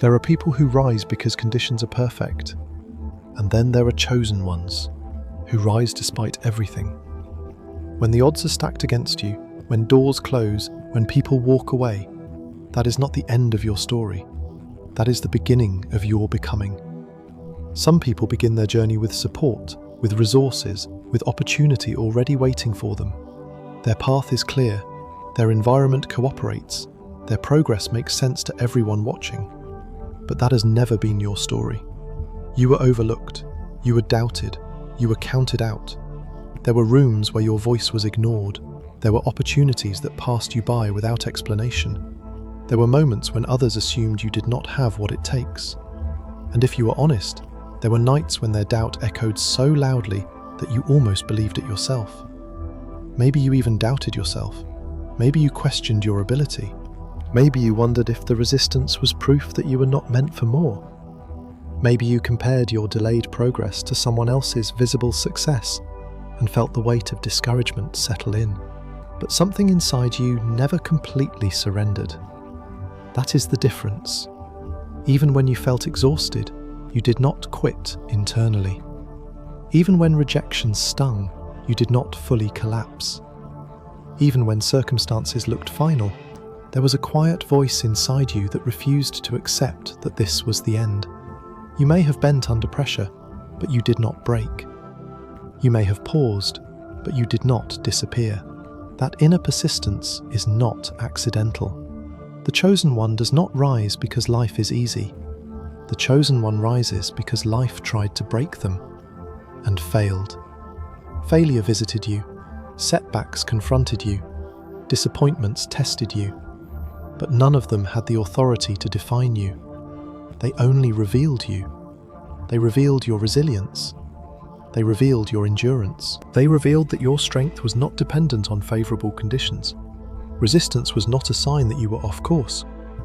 There are people who rise because conditions are perfect, and then there are chosen ones who rise despite everything. When the odds are stacked against you, when doors close, when people walk away, that is not the end of your story. That is the beginning of your becoming. Some people begin their journey with support, with resources, with opportunity already waiting for them. Their path is clear, their environment cooperates, their progress makes sense to everyone watching. But that has never been your story. You were overlooked, you were doubted, you were counted out. There were rooms where your voice was ignored. There were opportunities that passed you by without explanation. There were moments when others assumed you did not have what it takes. And if you were honest, there were nights when their doubt echoed so loudly that you almost believed it yourself. Maybe you even doubted yourself. Maybe you questioned your ability. Maybe you wondered if the resistance was proof that you were not meant for more. Maybe you compared your delayed progress to someone else's visible success and felt the weight of discouragement settle in. But something inside you never completely surrendered. That is the difference. Even when you felt exhausted, you did not quit internally. Even when rejection stung, you did not fully collapse. Even when circumstances looked final, there was a quiet voice inside you that refused to accept that this was the end. You may have bent under pressure, but you did not break. You may have paused, but you did not disappear. That inner persistence is not accidental. The chosen one does not rise because life is easy. The chosen one rises because life tried to break them and failed. Failure visited you, setbacks confronted you, disappointments tested you, but none of them had the authority to define you. They only revealed you. They revealed your resilience. They revealed your endurance. They revealed that your strength was not dependent on favourable conditions. Resistance was not a sign that you were off course.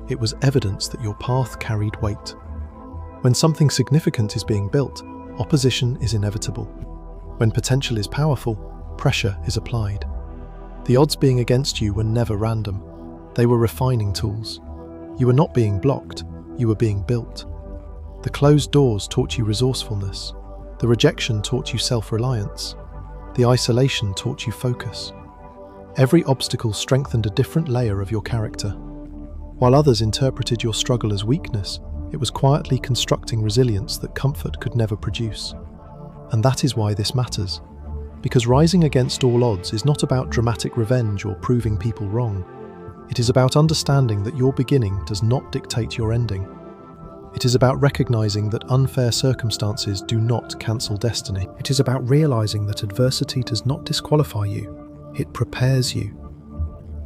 It was evidence that your path carried weight. When something significant is being built, opposition is inevitable. When potential is powerful, pressure is applied. The odds being against you were never random. They were refining tools. You were not being blocked, you were being built. The closed doors taught you resourcefulness. The rejection taught you self-reliance. The isolation taught you focus. Every obstacle strengthened a different layer of your character. While others interpreted your struggle as weakness, it was quietly constructing resilience that comfort could never produce. And that is why this matters. Because rising against all odds is not about dramatic revenge or proving people wrong. It is about understanding that your beginning does not dictate your ending. It is about recognizing that unfair circumstances do not cancel destiny. It is about realizing that adversity does not disqualify you. It prepares you.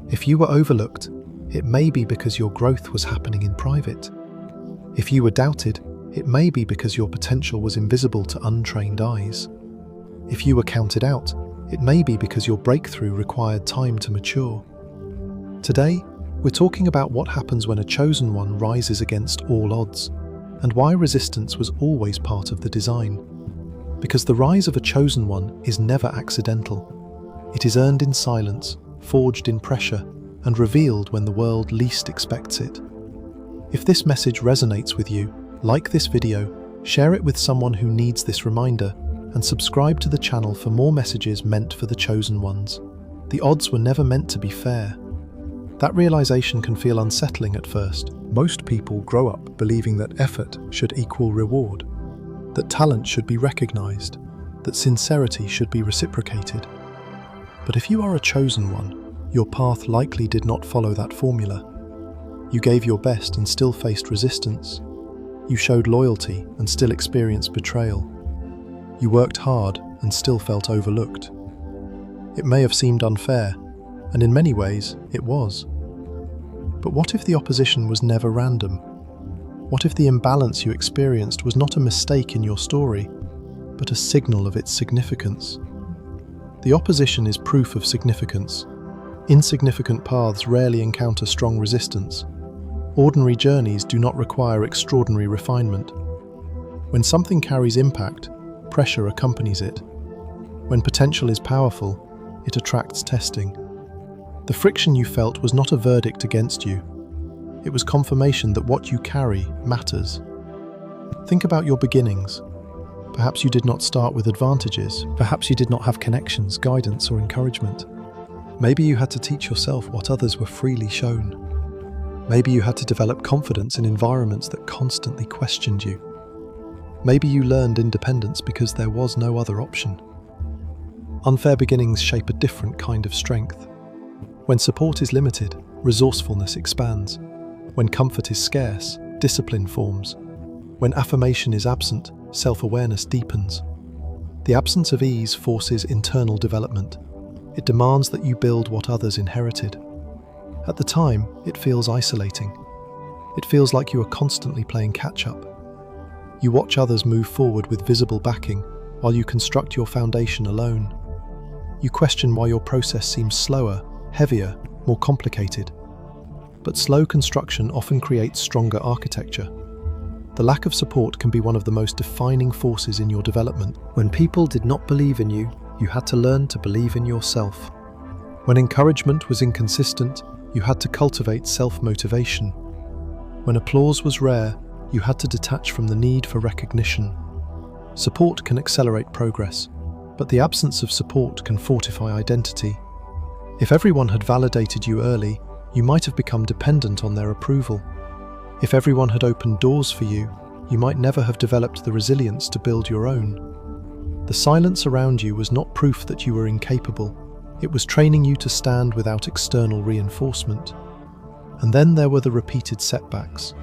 If you were overlooked, it may be because your growth was happening in private. If you were doubted, it may be because your potential was invisible to untrained eyes. If you were counted out, it may be because your breakthrough required time to mature. Today, we're talking about what happens when a chosen one rises against all odds, and why resistance was always part of the design. Because the rise of a chosen one is never accidental. It is earned in silence, forged in pressure, and revealed when the world least expects it. If this message resonates with you, like this video, share it with someone who needs this reminder, and subscribe to the channel for more messages meant for the chosen ones. The odds were never meant to be fair. That realization can feel unsettling at first. Most people grow up believing that effort should equal reward, that talent should be recognized, that sincerity should be reciprocated. But if you are a chosen one, your path likely did not follow that formula. You gave your best and still faced resistance. You showed loyalty and still experienced betrayal. You worked hard and still felt overlooked. It may have seemed unfair, and in many ways, it was. But what if the opposition was never random? What if the imbalance you experienced was not a mistake in your story, but a signal of its significance? The opposition is proof of significance. Insignificant paths rarely encounter strong resistance. Ordinary journeys do not require extraordinary refinement. When something carries impact, pressure accompanies it. When potential is powerful, it attracts testing. The friction you felt was not a verdict against you. It was confirmation that what you carry matters. Think about your beginnings. Perhaps you did not start with advantages. Perhaps you did not have connections, guidance, or encouragement. Maybe you had to teach yourself what others were freely shown. Maybe you had to develop confidence in environments that constantly questioned you. Maybe you learned independence because there was no other option. Unfair beginnings shape a different kind of strength. When support is limited, resourcefulness expands. When comfort is scarce, discipline forms. When affirmation is absent, self-awareness deepens. The absence of ease forces internal development. It demands that you build what others inherited. At the time, it feels isolating. It feels like you are constantly playing catch-up. You watch others move forward with visible backing, while you construct your foundation alone. You question why your process seems slower, heavier, more complicated. But slow construction often creates stronger architecture. The lack of support can be one of the most defining forces in your development. When people did not believe in you, you had to learn to believe in yourself. When encouragement was inconsistent, you had to cultivate self-motivation. When applause was rare, you had to detach from the need for recognition. Support can accelerate progress, but the absence of support can fortify identity. If everyone had validated you early, you might have become dependent on their approval. If everyone had opened doors for you, you might never have developed the resilience to build your own. The silence around you was not proof that you were incapable. It was training you to stand without external reinforcement. And then there were the repeated setbacks.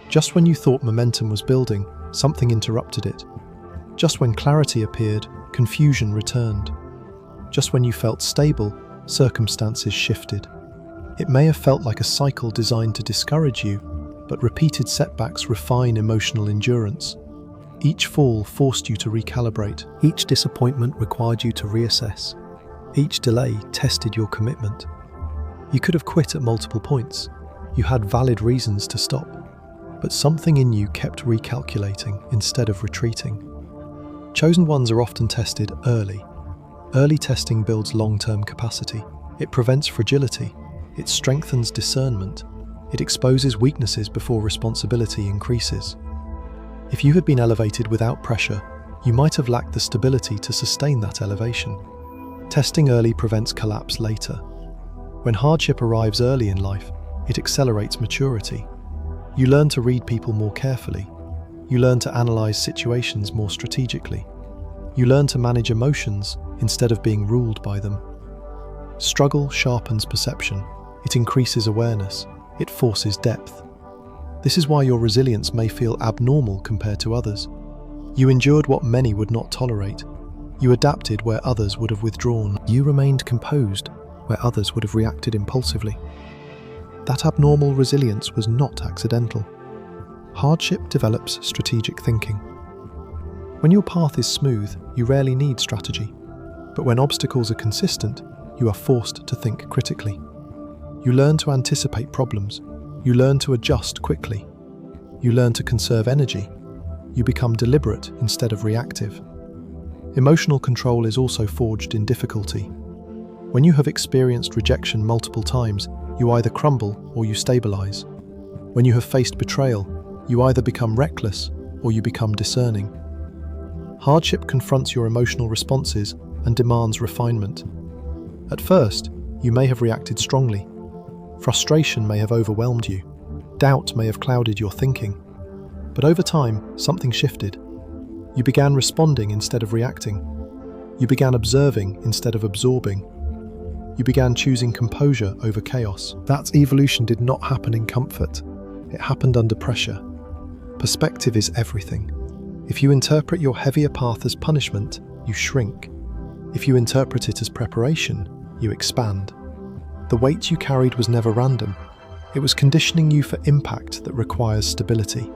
Just when you thought momentum was building, something interrupted it. Just when clarity appeared, confusion returned. Just when you felt stable, circumstances shifted. It may have felt like a cycle designed to discourage you, but repeated setbacks refine emotional endurance. Each fall forced you to recalibrate. Each disappointment required you to reassess. Each delay tested your commitment. You could have quit at multiple points. You had valid reasons to stop. But something in you kept recalculating instead of retreating. Chosen ones are often tested early. Early testing builds long-term capacity. It prevents fragility. It strengthens discernment. It exposes weaknesses before responsibility increases. If you had been elevated without pressure, you might have lacked the stability to sustain that elevation. Testing early prevents collapse later. When hardship arrives early in life, it accelerates maturity. You learn to read people more carefully. You learn to analyze situations more strategically. You learn to manage emotions instead of being ruled by them. Struggle sharpens perception. It increases awareness. It forces depth. This is why your resilience may feel abnormal compared to others. You endured what many would not tolerate. You adapted where others would have withdrawn. You remained composed where others would have reacted impulsively. That abnormal resilience was not accidental. Hardship develops strategic thinking. When your path is smooth, you rarely need strategy. But when obstacles are consistent, you are forced to think critically. You learn to anticipate problems. You learn to adjust quickly. You learn to conserve energy. You become deliberate instead of reactive. Emotional control is also forged in difficulty. When you have experienced rejection multiple times, you either crumble or you stabilize. When you have faced betrayal, you either become reckless or you become discerning. Hardship confronts your emotional responses and demands refinement. At first, you may have reacted strongly. Frustration may have overwhelmed you. Doubt may have clouded your thinking. But over time, something shifted. You began responding instead of reacting. You began observing instead of absorbing. You began choosing composure over chaos. That evolution did not happen in comfort. It happened under pressure. Perspective is everything. If you interpret your heavier path as punishment, you shrink. If you interpret it as preparation, you expand. The weight you carried was never random. It was conditioning you for impact that requires stability.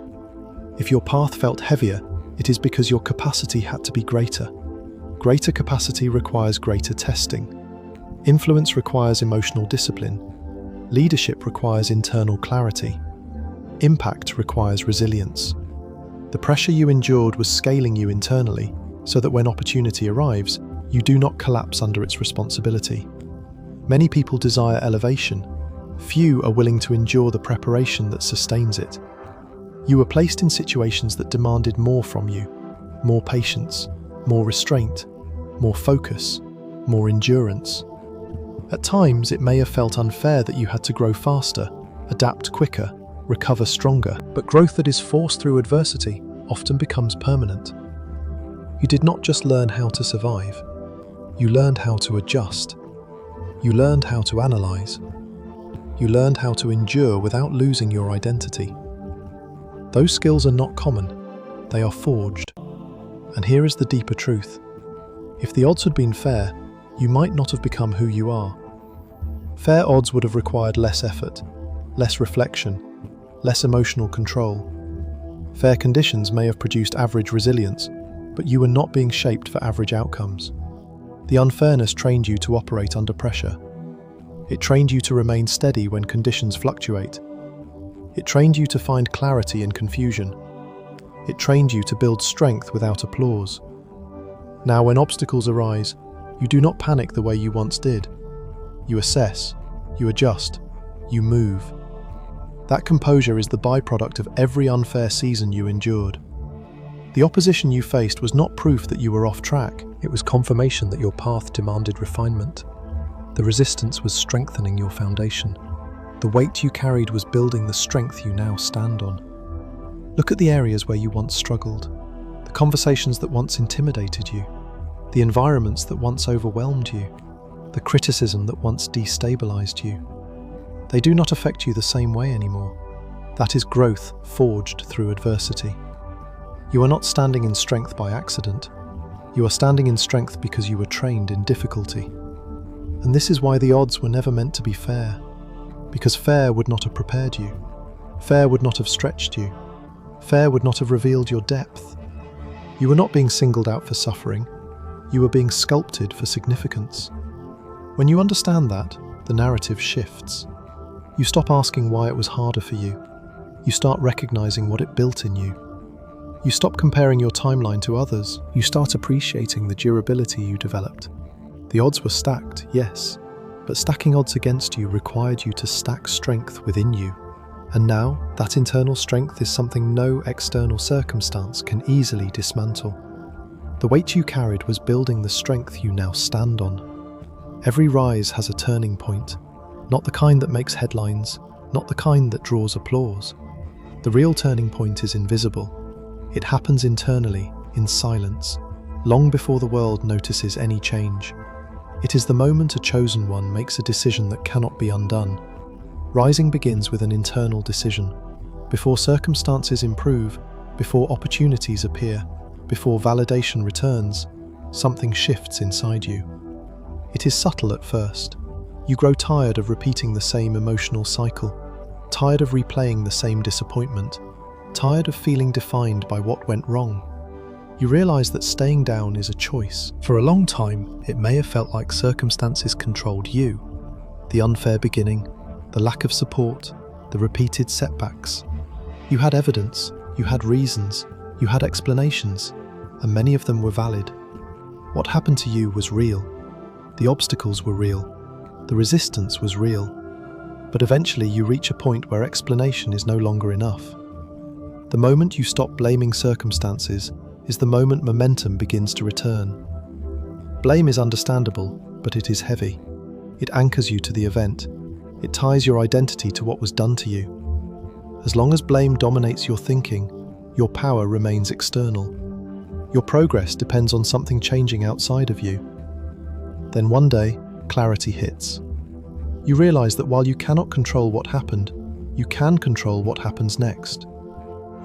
If your path felt heavier, it is because your capacity had to be greater. Greater capacity requires greater testing. Influence requires emotional discipline. Leadership requires internal clarity. Impact requires resilience. The pressure you endured was scaling you internally, so that when opportunity arrives, you do not collapse under its responsibility. Many people desire elevation, Few are willing to endure the preparation that sustains it. You were placed in situations that demanded more from you, more patience, more restraint, more focus, more endurance. At times, it may have felt unfair that you had to grow faster, adapt quicker, recover stronger, but growth that is forced through adversity often becomes permanent. You did not just learn how to survive, you learned how to adjust. You learned how to analyze. You learned how to endure without losing your identity. Those skills are not common, they are forged. And here is the deeper truth. If the odds had been fair, you might not have become who you are. Fair odds would have required less effort, less reflection, less emotional control. Fair conditions may have produced average resilience, but you were not being shaped for average outcomes. The unfairness trained you to operate under pressure. It trained you to remain steady when conditions fluctuate. It trained you to find clarity in confusion. It trained you to build strength without applause. Now, when obstacles arise, you do not panic the way you once did. You assess, you adjust, you move. That composure is the byproduct of every unfair season you endured. The opposition you faced was not proof that you were off track. It was confirmation that your path demanded refinement. The resistance was strengthening your foundation. The weight you carried was building the strength you now stand on. Look at the areas where you once struggled, the conversations that once intimidated you, the environments that once overwhelmed you, the criticism that once destabilized you. They do not affect you the same way anymore. That is growth forged through adversity. You are not standing in strength by accident. You are standing in strength because you were trained in difficulty. And this is why the odds were never meant to be fair. Because fair would not have prepared you. Fair would not have stretched you. Fair would not have revealed your depth. You were not being singled out for suffering. You were being sculpted for significance. When you understand that, the narrative shifts. You stop asking why it was harder for you. You start recognizing what it built in you. You stop comparing your timeline to others. You start appreciating the durability you developed. The odds were stacked, yes, but stacking odds against you required you to stack strength within you. And now, that internal strength is something no external circumstance can easily dismantle. The weight you carried was building the strength you now stand on. Every rise has a turning point, not the kind that makes headlines, not the kind that draws applause. The real turning point is invisible. It happens internally, in silence, long before the world notices any change. It is the moment a chosen one makes a decision that cannot be undone. Rising begins with an internal decision. Before circumstances improve, before opportunities appear, before validation returns, something shifts inside you. It is subtle at first. You grow tired of repeating the same emotional cycle, tired of replaying the same disappointment, tired of feeling defined by what went wrong. You realize that staying down is a choice. For a long time, it may have felt like circumstances controlled you. The unfair beginning, the lack of support, the repeated setbacks. You had evidence, you had reasons, you had explanations, and many of them were valid. What happened to you was real. The obstacles were real. The resistance was real. But eventually you reach a point where explanation is no longer enough. The moment you stop blaming circumstances is the moment momentum begins to return. Blame is understandable, but it is heavy. It anchors you to the event. It ties your identity to what was done to you. As long as blame dominates your thinking, your power remains external. Your progress depends on something changing outside of you. Then one day, clarity hits. You realize that while you cannot control what happened, you can control what happens next.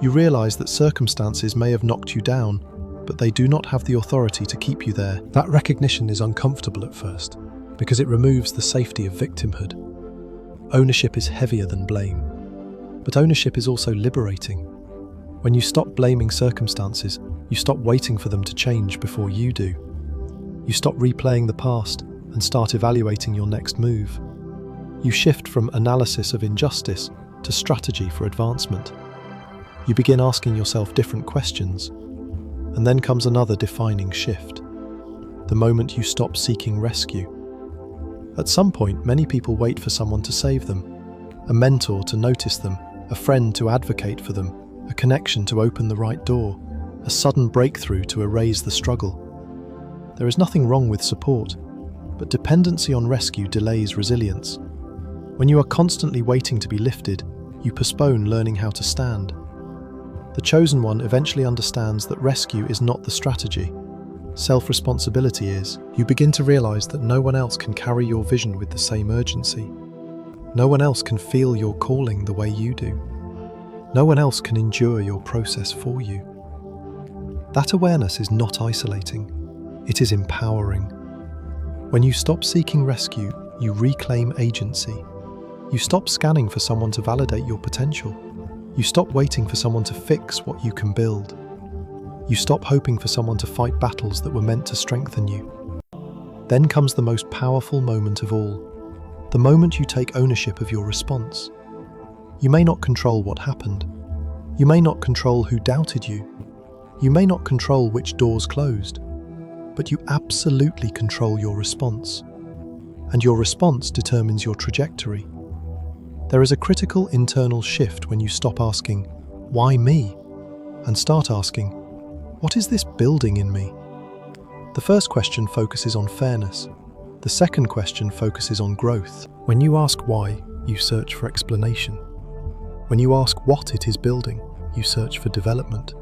You realize that circumstances may have knocked you down, but they do not have the authority to keep you there. That recognition is uncomfortable at first, because it removes the safety of victimhood. Ownership is heavier than blame, but ownership is also liberating. When you stop blaming circumstances, you stop waiting for them to change before you do. You stop replaying the past and start evaluating your next move. You shift from analysis of injustice to strategy for advancement. You begin asking yourself different questions, and then comes another defining shift. The moment you stop seeking rescue. At some point, many people wait for someone to save them. a mentor to notice them, a friend to advocate for them, a connection to open the right door, a sudden breakthrough to erase the struggle. There is nothing wrong with support, but dependency on rescue delays resilience. When you are constantly waiting to be lifted, you postpone learning how to stand. The chosen one eventually understands that rescue is not the strategy. Self-responsibility is. You begin to realize that no one else can carry your vision with the same urgency. No one else can feel your calling the way you do. No one else can endure your process for you. That awareness is not isolating. It is empowering. When you stop seeking rescue, you reclaim agency. You stop scanning for someone to validate your potential. You stop waiting for someone to fix what you can build. You stop hoping for someone to fight battles that were meant to strengthen you. Then comes the most powerful moment of all, the moment you take ownership of your response. You may not control what happened. You may not control who doubted you. You may not control which doors closed. But you absolutely control your response. And your response determines your trajectory. There is a critical internal shift when you stop asking, "Why me?" and start asking, "What is this building in me?" The first question focuses on fairness. The second question focuses on growth. When you ask why, you search for explanation. When you ask what it is building, you search for development.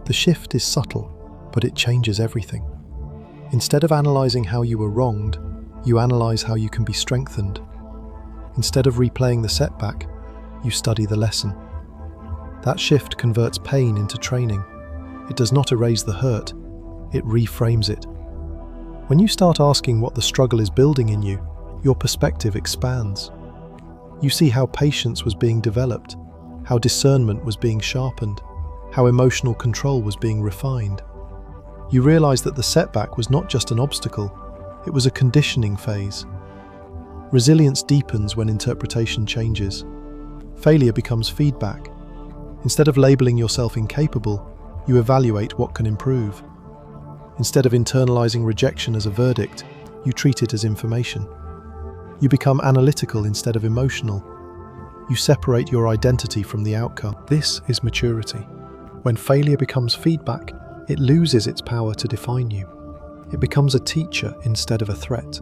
The shift is subtle, but it changes everything. Instead of analysing how you were wronged, you analyse how you can be strengthened. Instead of replaying the setback, you study the lesson. That shift converts pain into training. It does not erase the hurt, it reframes it. When you start asking what the struggle is building in you, your perspective expands. You see how patience was being developed, how discernment was being sharpened, how emotional control was being refined. You realize that the setback was not just an obstacle, it was a conditioning phase. Resilience deepens when interpretation changes. Failure becomes feedback. Instead of labeling yourself incapable, you evaluate what can improve. Instead of internalizing rejection as a verdict, you treat it as information. You become analytical instead of emotional. You separate your identity from the outcome. This is maturity. When failure becomes feedback, it loses its power to define you. It becomes a teacher instead of a threat.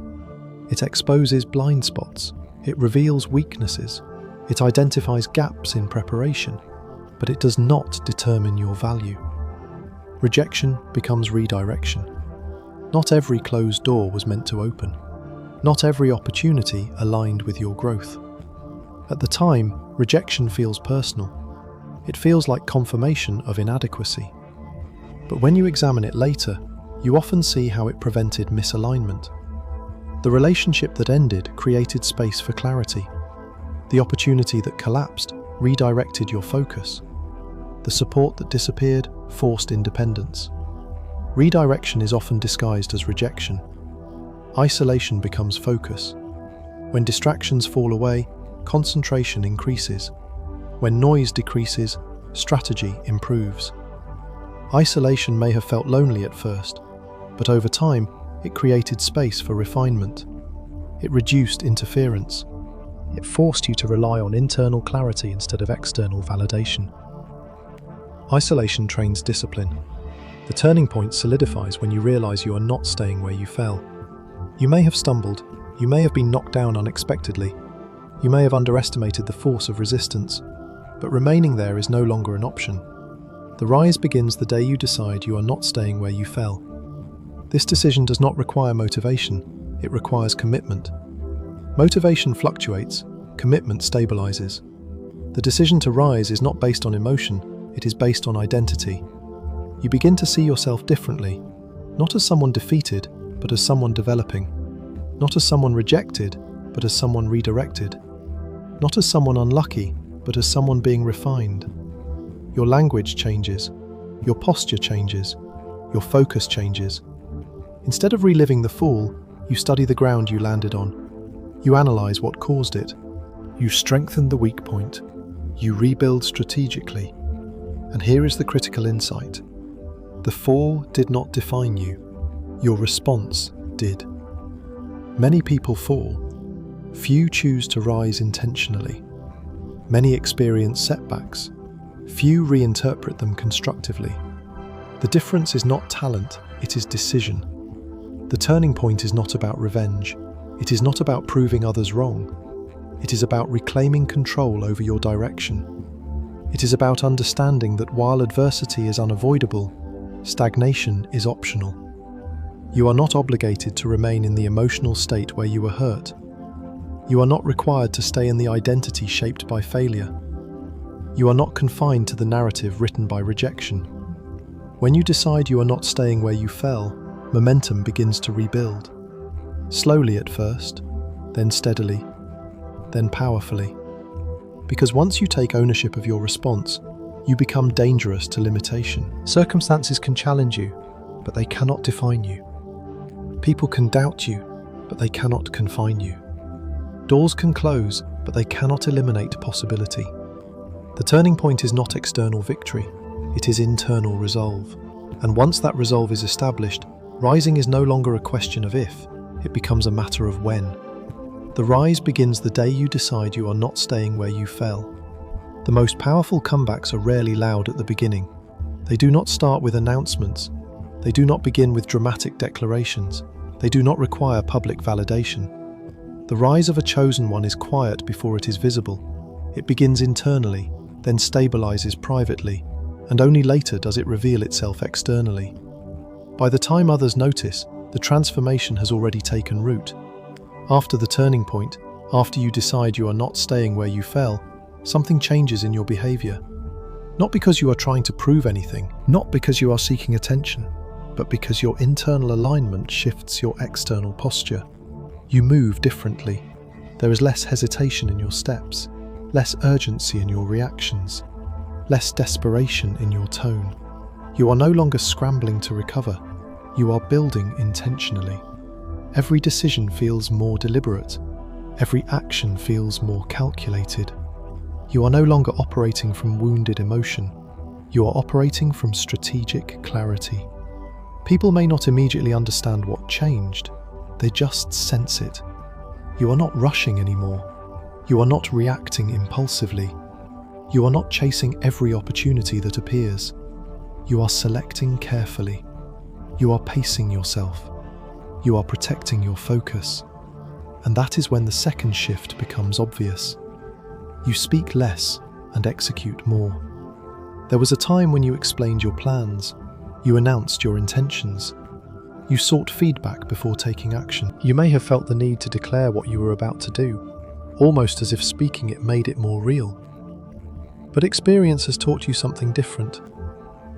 It exposes blind spots. It reveals weaknesses. It identifies gaps in preparation, but it does not determine your value. Rejection becomes redirection. Not every closed door was meant to open. Not every opportunity aligned with your growth. At the time, rejection feels personal. It feels like confirmation of inadequacy. But when you examine it later, you often see how it prevented misalignment. The relationship that ended created space for clarity. The opportunity that collapsed redirected your focus. The support that disappeared forced independence. Redirection is often disguised as rejection. Isolation becomes focus. When distractions fall away, concentration increases. When noise decreases, strategy improves. Isolation may have felt lonely at first, but over time, it created space for refinement. It reduced interference. It forced you to rely on internal clarity instead of external validation. Isolation trains discipline. The turning point solidifies when you realize you are not staying where you fell. You may have stumbled, you may have been knocked down unexpectedly, you may have underestimated the force of resistance, but remaining there is no longer an option. The rise begins the day you decide you are not staying where you fell. This decision does not require motivation, it requires commitment. Motivation fluctuates, commitment stabilizes. The decision to rise is not based on emotion, it is based on identity. You begin to see yourself differently, not as someone defeated, but as someone developing. Not as someone rejected, but as someone redirected. Not as someone unlucky, but as someone being refined. Your language changes, your posture changes, your focus changes. Instead of reliving the fall, you study the ground you landed on. You analyze what caused it. You strengthen the weak point. You rebuild strategically. And here is the critical insight. The fall did not define you. Your response did. Many people fall. Few choose to rise intentionally. Many experience setbacks. Few reinterpret them constructively. The difference is not talent, it is decision. The turning point is not about revenge. It is not about proving others wrong. It is about reclaiming control over your direction. It is about understanding that while adversity is unavoidable, stagnation is optional. You are not obligated to remain in the emotional state where you were hurt. You are not required to stay in the identity shaped by failure. You are not confined to the narrative written by rejection. When you decide you are not staying where you fell, momentum begins to rebuild. Slowly at first, then steadily, then powerfully. Because once you take ownership of your response, you become dangerous to limitation. Circumstances can challenge you, but they cannot define you. People can doubt you, but they cannot confine you. Doors can close, but they cannot eliminate possibility. The turning point is not external victory, it is internal resolve. And once that resolve is established, rising is no longer a question of if, it becomes a matter of when. The rise begins the day you decide you are not staying where you fell. The most powerful comebacks are rarely loud at the beginning. They do not start with announcements. They do not begin with dramatic declarations. They do not require public validation. The rise of a chosen one is quiet before it is visible. It begins internally, then stabilizes privately, and only later does it reveal itself externally. By the time others notice, the transformation has already taken root. After the turning point, after you decide you are not staying where you fell, something changes in your behavior. Not because you are trying to prove anything, not because you are seeking attention, but because your internal alignment shifts your external posture. You move differently. There is less hesitation in your steps, less urgency in your reactions, less desperation in your tone. You are no longer scrambling to recover. You are building intentionally. Every decision feels more deliberate. Every action feels more calculated. You are no longer operating from wounded emotion. You are operating from strategic clarity. People may not immediately understand what changed. They just sense it. You are not rushing anymore. You are not reacting impulsively. You are not chasing every opportunity that appears. You are selecting carefully. You are pacing yourself. You are protecting your focus. And that is when the second shift becomes obvious. You speak less and execute more. There was a time when you explained your plans. You announced your intentions. You sought feedback before taking action. You may have felt the need to declare what you were about to do, almost as if speaking it made it more real. But experience has taught you something different.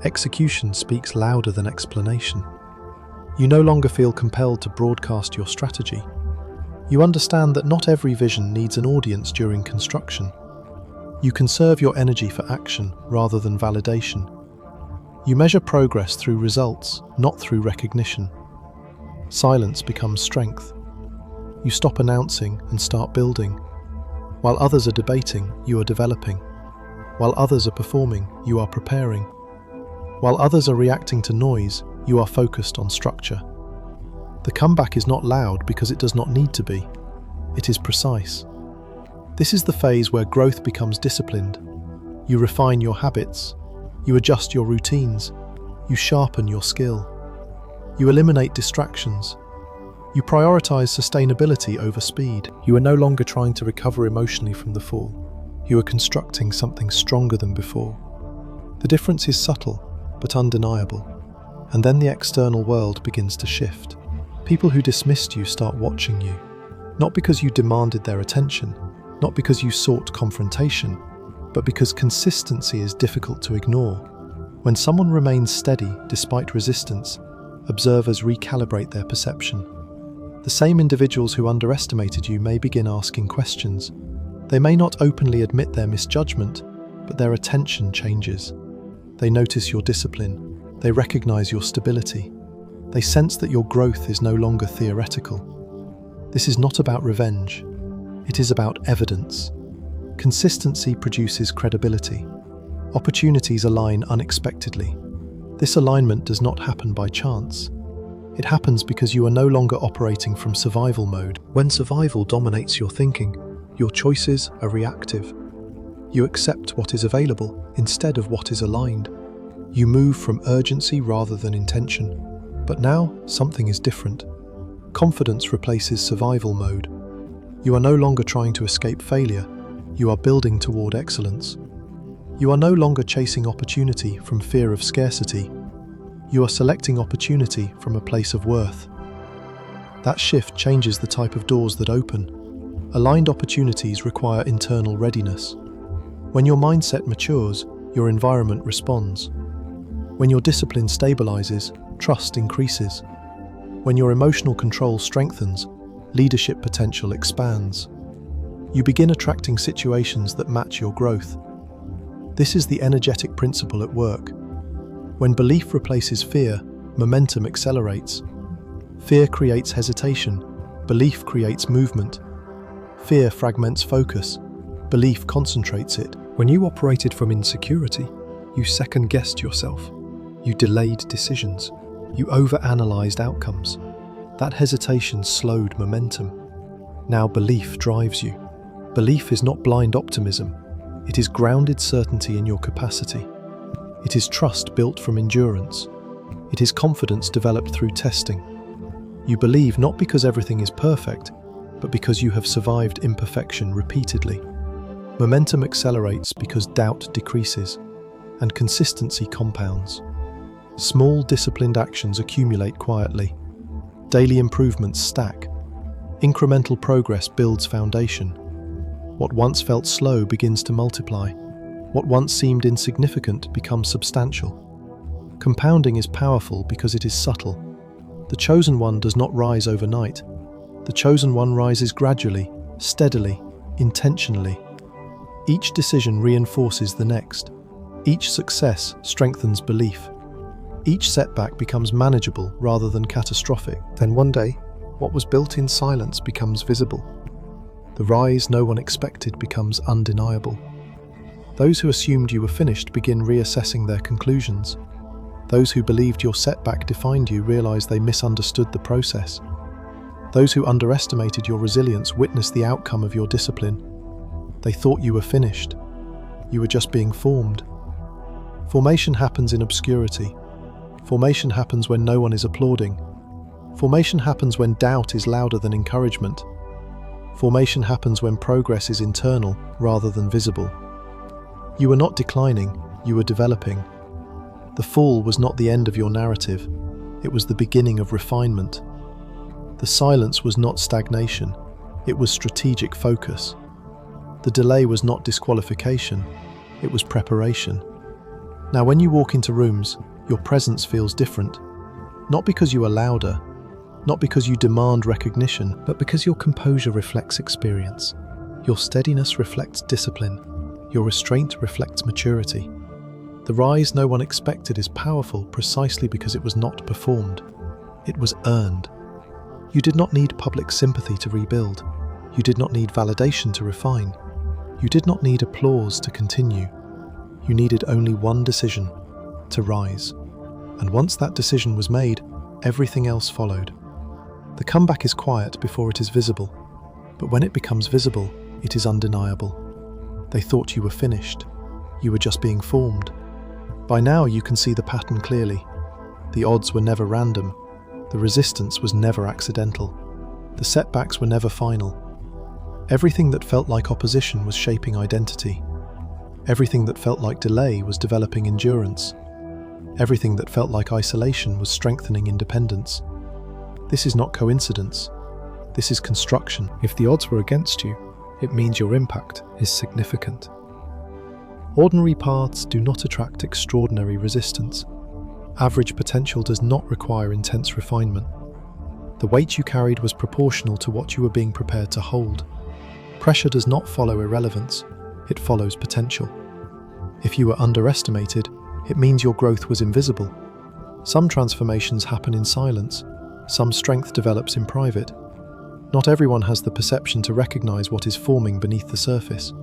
Execution speaks louder than explanation. You no longer feel compelled to broadcast your strategy. You understand that not every vision needs an audience during construction. You conserve your energy for action rather than validation. You measure progress through results, not through recognition. Silence becomes strength. You stop announcing and start building. While others are debating, you are developing. While others are performing, you are preparing. While others are reacting to noise, you are focused on structure. The comeback is not loud because it does not need to be. It is precise. This is the phase where growth becomes disciplined. You refine your habits. You adjust your routines. You sharpen your skill. You eliminate distractions. You prioritize sustainability over speed. You are no longer trying to recover emotionally from the fall. You are constructing something stronger than before. The difference is subtle, but undeniable. And then the external world begins to shift. People who dismissed you start watching you. Not because you demanded their attention, not because you sought confrontation, but because consistency is difficult to ignore. When someone remains steady despite resistance, observers recalibrate their perception. The same individuals who underestimated you may begin asking questions. They may not openly admit their misjudgment, but their attention changes. They notice your discipline. They recognize your stability. They sense that your growth is no longer theoretical. This is not about revenge. It is about evidence. Consistency produces credibility. Opportunities align unexpectedly. This alignment does not happen by chance. It happens because you are no longer operating from survival mode. When survival dominates your thinking, your choices are reactive. You accept what is available instead of what is aligned. You move from urgency rather than intention. But now, something is different. Confidence replaces survival mode. You are no longer trying to escape failure. You are building toward excellence. You are no longer chasing opportunity from fear of scarcity. You are selecting opportunity from a place of worth. That shift changes the type of doors that open. Aligned opportunities require internal readiness. When your mindset matures, your environment responds. When your discipline stabilizes, trust increases. When your emotional control strengthens, leadership potential expands. You begin attracting situations that match your growth. This is the energetic principle at work. When belief replaces fear, momentum accelerates. Fear creates hesitation. Belief creates movement. Fear fragments focus. Belief concentrates it. When you operated from insecurity, you second-guessed yourself. You delayed decisions. You overanalyzed outcomes. That hesitation slowed momentum. Now belief drives you. Belief is not blind optimism. It is grounded certainty in your capacity. It is trust built from endurance. It is confidence developed through testing. You believe not because everything is perfect, but because you have survived imperfection repeatedly. Momentum accelerates because doubt decreases, and consistency compounds. Small, disciplined actions accumulate quietly. Daily improvements stack. Incremental progress builds foundation. What once felt slow begins to multiply. What once seemed insignificant becomes substantial. Compounding is powerful because it is subtle. The chosen one does not rise overnight. The chosen one rises gradually, steadily, intentionally. Each decision reinforces the next. Each success strengthens belief. Each setback becomes manageable rather than catastrophic. Then one day, what was built in silence becomes visible. The rise no one expected becomes undeniable. Those who assumed you were finished begin reassessing their conclusions. Those who believed your setback defined you realize they misunderstood the process. Those who underestimated your resilience witness the outcome of your discipline. They thought you were finished. You were just being formed. Formation happens in obscurity. Formation happens when no one is applauding. Formation happens when doubt is louder than encouragement. Formation happens when progress is internal rather than visible. You were not declining, you were developing. The fall was not the end of your narrative, it was the beginning of refinement. The silence was not stagnation, it was strategic focus. The delay was not disqualification, it was preparation. Now when you walk into rooms, your presence feels different. Not because you are louder, not because you demand recognition, but because your composure reflects experience. Your steadiness reflects discipline. Your restraint reflects maturity. The rise no one expected is powerful precisely because it was not performed. It was earned. You did not need public sympathy to rebuild. You did not need validation to refine. You did not need applause to continue. You needed only one decision, to rise. And once that decision was made, everything else followed. The comeback is quiet before it is visible, but when it becomes visible, it is undeniable. They thought you were finished. You were just being formed. By now you can see the pattern clearly. The odds were never random. The resistance was never accidental. The setbacks were never final. Everything that felt like opposition was shaping identity. Everything that felt like delay was developing endurance. Everything that felt like isolation was strengthening independence. This is not coincidence. This is construction. If the odds were against you, it means your impact is significant. Ordinary paths do not attract extraordinary resistance. Average potential does not require intense refinement. The weight you carried was proportional to what you were being prepared to hold. Pressure does not follow irrelevance, it follows potential. If you were underestimated, it means your growth was invisible. Some transformations happen in silence, some strength develops in private. Not everyone has the perception to recognize what is forming beneath the surface.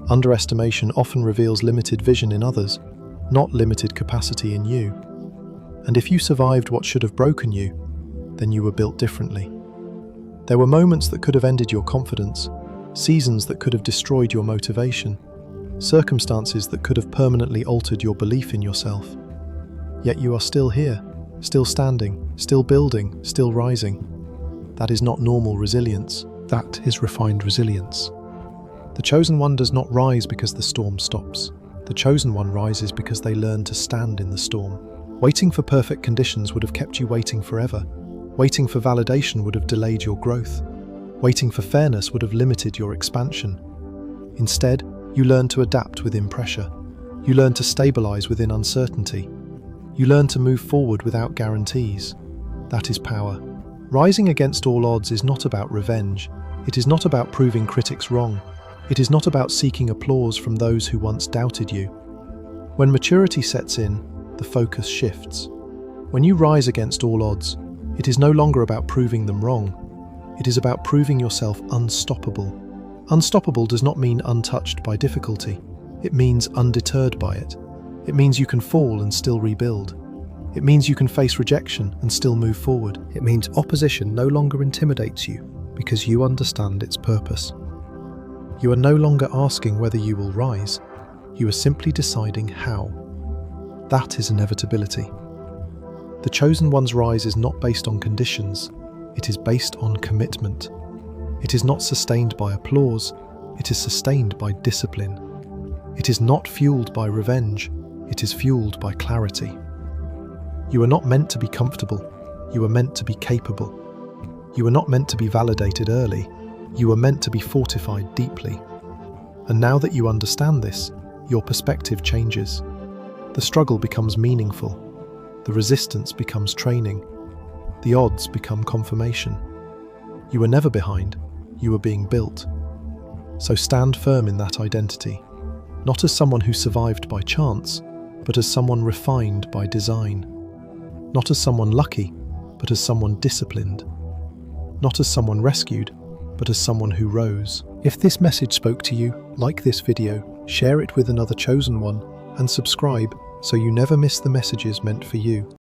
Underestimation often reveals limited vision in others, not limited capacity in you. And if you survived what should have broken you, then you were built differently. There were moments that could have ended your confidence, seasons that could have destroyed your motivation, circumstances that could have permanently altered your belief in yourself. Yet you are still here, still standing, still building, still rising. That is not normal resilience. That is refined resilience. The chosen one does not rise because the storm stops. The chosen one rises because they learn to stand in the storm. Waiting for perfect conditions would have kept you waiting forever. Waiting for validation would have delayed your growth. Waiting for fairness would have limited your expansion. Instead, you learn to adapt within pressure. You learn to stabilize within uncertainty. You learn to move forward without guarantees. That is power. Rising against all odds is not about revenge. It is not about proving critics wrong. It is not about seeking applause from those who once doubted you. When maturity sets in, the focus shifts. When you rise against all odds, it is no longer about proving them wrong. It is about proving yourself unstoppable. Unstoppable does not mean untouched by difficulty. It means undeterred by it. It means you can fall and still rebuild. It means you can face rejection and still move forward. It means opposition no longer intimidates you because you understand its purpose. You are no longer asking whether you will rise. You are simply deciding how. That is inevitability. The chosen one's rise is not based on conditions. It is based on commitment. It is not sustained by applause. It is sustained by discipline. It is not fueled by revenge. It is fueled by clarity. You are not meant to be comfortable. You are meant to be capable. You are not meant to be validated early. You are meant to be fortified deeply. And now that you understand this, your perspective changes. The struggle becomes meaningful. The resistance becomes training. The odds become confirmation. You are never behind. You are being built. So stand firm in that identity, not as someone who survived by chance, but as someone refined by design. Not as someone lucky, but as someone disciplined. Not as someone rescued, but as someone who rose. If this message spoke to you, like this video, share it with another chosen one, and subscribe so you never miss the messages meant for you.